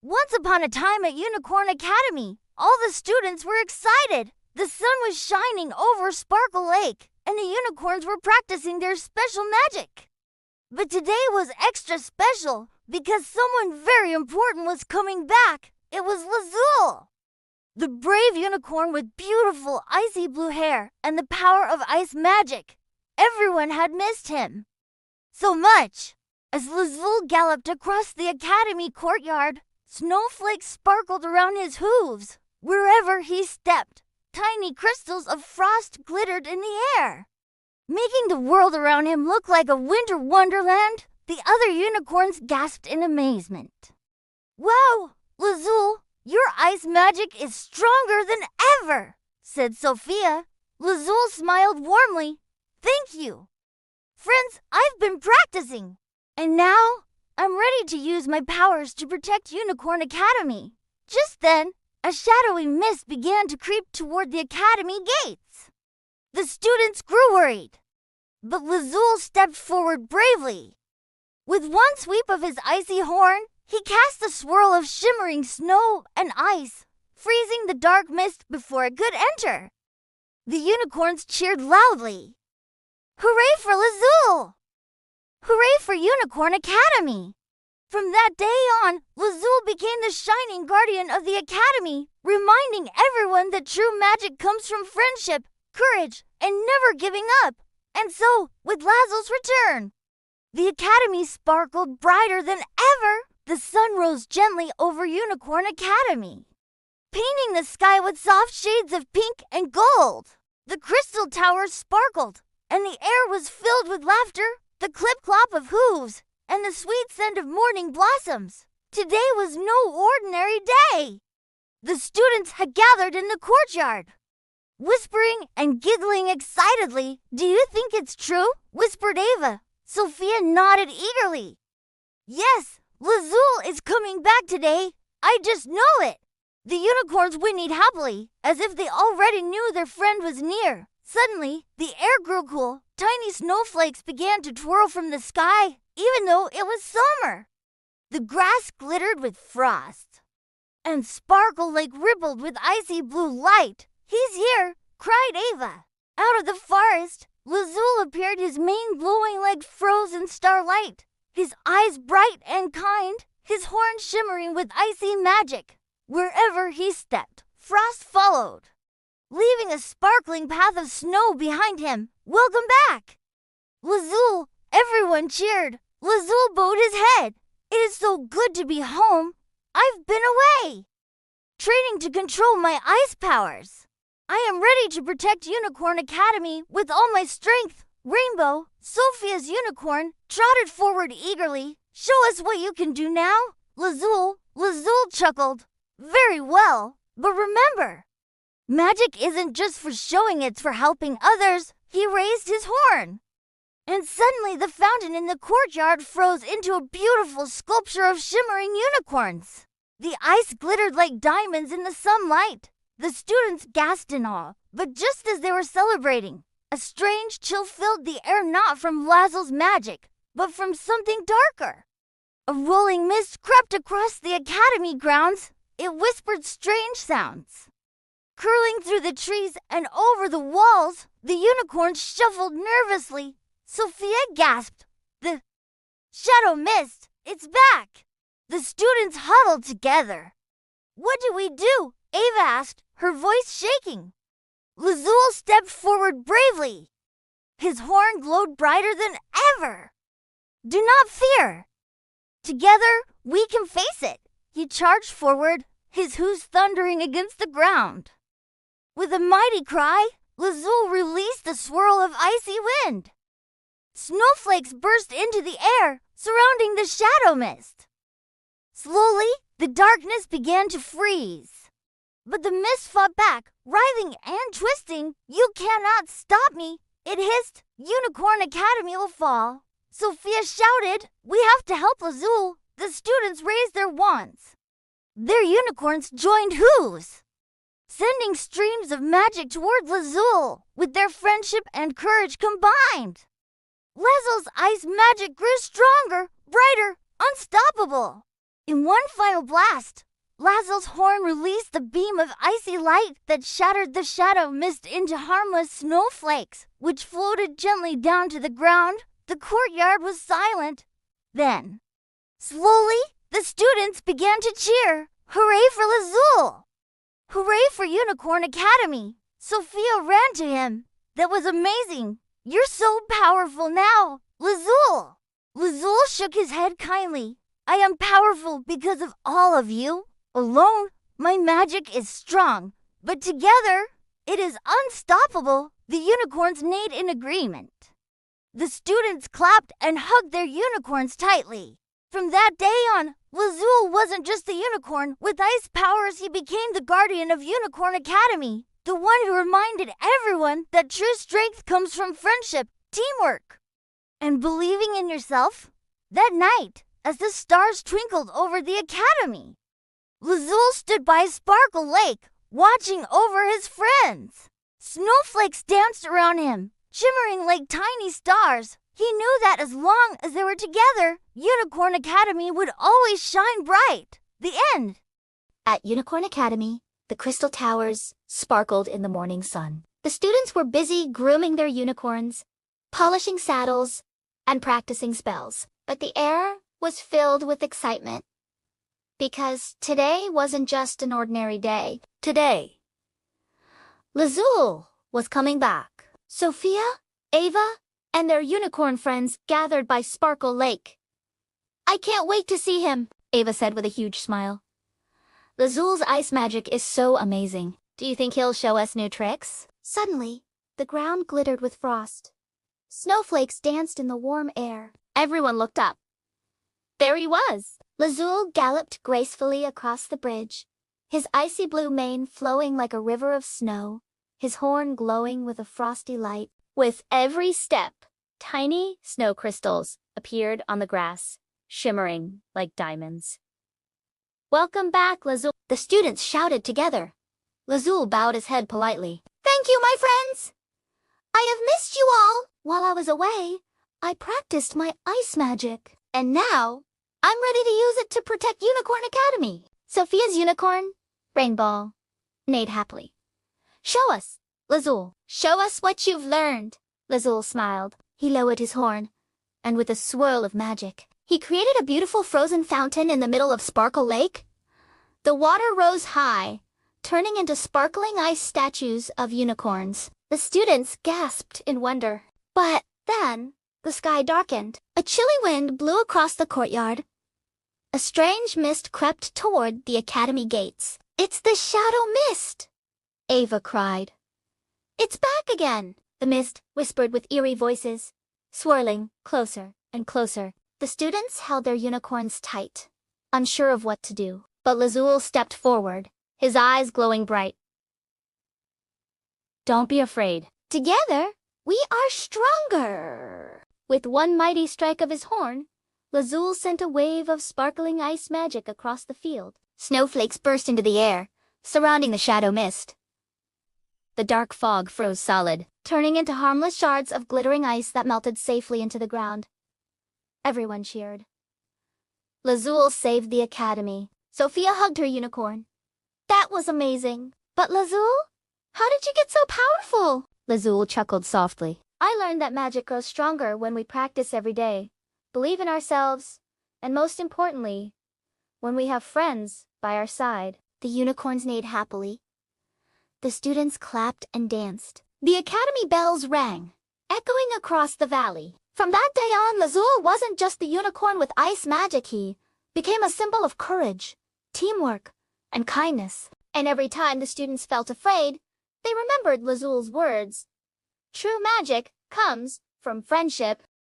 Once upon a time at Unicorn Academy, all the students were excited. The sun was shining over Sparkle Lake, and the unicorns were practicing their special magic. But today was extra special because someone very important was coming back. It was Lazul, the brave unicorn with beautiful icy blue hair and the power of ice magic. Everyone had missed him so much. As Lazul galloped across the academy courtyard, snowflakes sparkled around his hooves. Wherever he stepped, tiny crystals of frost glittered in the air, making the world around him look like a winter wonderland. The other unicorns gasped in amazement. "Wow, Lazul, your ice magic is stronger than ever," said Sophia. Lazul smiled warmly. "Thank you. Friends, I've been practicing, and now I'm ready to use my powers to protect Unicorn Academy." Just then, a shadowy mist began to creep toward the academy gates. The students grew worried, but Lazul stepped forward bravely. With one sweep of his icy horn, he cast a swirl of shimmering snow and ice, freezing the dark mist before it could enter. The unicorns cheered loudly. "Hooray for Lazul! Hooray for Unicorn Academy!" From that day on, Lazul became the shining guardian of the academy, reminding everyone that true magic comes from friendship, courage, and never giving up. And so, with Lazul's return, the academy sparkled brighter than ever. The sun rose gently over Unicorn Academy, painting the sky with soft shades of pink and gold. The crystal towers sparkled, and the air was filled with laughter, the clip-clop of hooves, and the sweet scent of morning blossoms. Today was no ordinary day. The students had gathered in the courtyard, whispering and giggling excitedly. "Do you think it's true?" whispered Ava. Sophia nodded eagerly. "Yes, Lazul is coming back today. I just know it." The unicorns whinnied happily, as if they already knew their friend was near. Suddenly, the air grew cool. Tiny snowflakes began to twirl from the sky, even though it was summer. The grass glittered with frost, and Sparkle Lake rippled with icy blue light. "He's here!" cried Ava. Out of the forest, Lazul appeared, his mane glowing like frozen starlight, his eyes bright and kind, his horn shimmering with icy magic. Wherever he stepped, frost followed, leaving a sparkling path of snow behind him. "Welcome back, Lazul!" Everyone cheered. Lazul bowed his head. "It is so good to be home. I've been away, training to control my ice powers. I am ready to protect Unicorn Academy with all my strength." Rainbow, Sophia's unicorn, trotted forward eagerly. "Show us what you can do now, Lazul." Lazul chuckled. "Very well, but remember, magic isn't just for showing, it's for helping others." He raised his horn, and suddenly the fountain in the courtyard froze into a beautiful sculpture of shimmering unicorns. The ice glittered like diamonds in the sunlight. The students gasped in awe, but just as they were celebrating, a strange chill filled the air, not from Lazul's magic, but from something darker. A rolling mist crept across the academy grounds. It whispered strange sounds, curling through the trees and over the walls. The unicorns shuffled nervously. Sophia gasped. "The shadow mist, it's back!" The students huddled together. "What do we do?" Ava asked, her voice shaking. Lazul stepped forward bravely. His horn glowed brighter than ever. "Do not fear. Together, we can face it." He charged forward, his hooves thundering against the ground. With a mighty cry, Lazul released a swirl of icy wind. Snowflakes burst into the air, surrounding the shadow mist. Slowly, the darkness began to freeze. But the mist fought back, writhing and twisting. "You cannot stop me," it hissed. "Unicorn Academy will fall." Sophia shouted, "We have to help Lazul." The students raised their wands. Their unicorns joined hooves, sending streams of magic toward Lazul. With their friendship and courage combined, Lazul's ice magic grew stronger, brighter, unstoppable. In one final blast, Lazul's horn released a beam of icy light that shattered the shadow mist into harmless snowflakes, which floated gently down to the ground. The courtyard was silent. Then, slowly, the students began to cheer. Hooray for Lazul! Hooray for Unicorn Academy! Sophia ran to him. That was amazing. You're so powerful now, Lazul! Lazul shook his head kindly. I am powerful because of all of you. Alone, my magic is strong, but together, it is unstoppable. The unicorns neighed in agreement. The students clapped and hugged their unicorns tightly. From that day on, Lazul wasn't just the unicorn. With ice powers, he became the guardian of Unicorn Academy, the one who reminded everyone that true strength comes from friendship, teamwork, and believing in yourself. That night, as the stars twinkled over the academy, Lazul stood by Sparkle Lake, watching over his friends. Snowflakes danced around him, shimmering like tiny stars. He knew that as long as they were together, Unicorn Academy would always shine bright. The end. At Unicorn Academy, the crystal towers sparkled in the morning sun. The students were busy grooming their unicorns, polishing saddles, and practicing spells. But the air was filled with excitement. Because today wasn't just an ordinary day. Today, Lazul was coming back. Sophia, Ava, and their unicorn friends gathered by Sparkle Lake. I can't wait to see him, Ava said with a huge smile. Lazul's ice magic is so amazing. Do you think he'll show us new tricks? Suddenly, the ground glittered with frost. Snowflakes danced in the warm air. Everyone looked up. There he was. Lazul galloped gracefully across the bridge, his icy blue mane flowing like a river of snow, his horn glowing with a frosty light. With every step, tiny snow crystals appeared on the grass, shimmering like diamonds. Welcome back, Lazul. The students shouted together. Lazul bowed his head politely. Thank you, my friends. I have missed you all. While I was away, I practiced my ice magic. And now, I'm ready to use it to protect Unicorn Academy. Sophia's unicorn, Rainbow, neighed happily. Show us, Lazul. Show us what you've learned. Lazul smiled. He lowered his horn, and with a swirl of magic, he created a beautiful frozen fountain in the middle of Sparkle Lake. The water rose high, turning into sparkling ice statues of unicorns. The students gasped in wonder. But then, the sky darkened. A chilly wind blew across the courtyard. A strange mist crept toward the academy gates. It's the shadow mist, Ava cried. It's back again, the mist whispered with eerie voices, swirling closer and closer. The students held their unicorns tight, unsure of what to do. But Lazul stepped forward, his eyes glowing bright. Don't be afraid. Together, we are stronger. With one mighty strike of his horn, Lazul sent a wave of sparkling ice magic across the field. Snowflakes burst into the air, surrounding the shadow mist. The dark fog froze solid, turning into harmless shards of glittering ice that melted safely into the ground. Everyone cheered. Lazul saved the academy. Sophia hugged her unicorn. That was amazing. But Lazul, how did you get so powerful? Lazul chuckled softly. I learned that magic grows stronger when we practice every day, believe in ourselves, and most importantly, when we have friends by our side. The unicorns neighed happily. The students clapped and danced. The academy bells rang, echoing across the valley. From that day on, Lazul wasn't just the unicorn with ice magic. He became a symbol of courage, teamwork, and kindness. And every time the students felt afraid, they remembered Lazul's words. True magic comes from friendship,